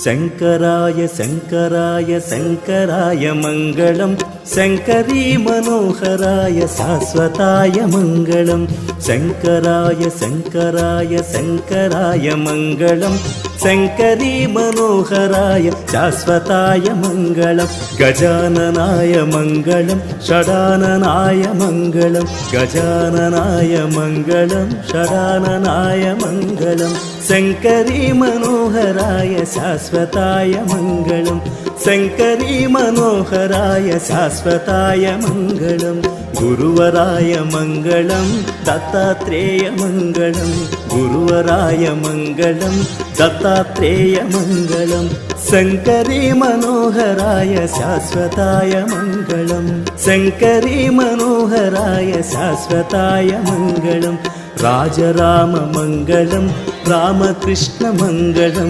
शङ्कराय शङ्कराय शङ्कराय मङ्गलं शङ्करी मनोहराय शाश्वताय मङ्गलं शङ्कराय शङ्कराय शङ्कराय मङ्गलं शङ्करी मनोहराय शाश्वताय मङ्गलं गजाननाय मङ्गलं षडाननाय मङ्गलं गजाननाय मङ्गलं षडाननाय मङ्गलं शङ्करी मनोहराय शाश्वताय मङ्गलं शङ्करी मनोहराय शाश्वताय मङ्गलं गुरुवराय मङ्गलं दत्तात्रेय मङ्गलं गुरुवराय मङ्गलं दत्तात्रेय मङ्गलं शङ्करी मनोहराय शाश्वताय मङ्गलं शङ्करी मनोहराय शाश्वताय मङ्गलं राजराम मङ्गलं रामकृष्ण मङ्गलं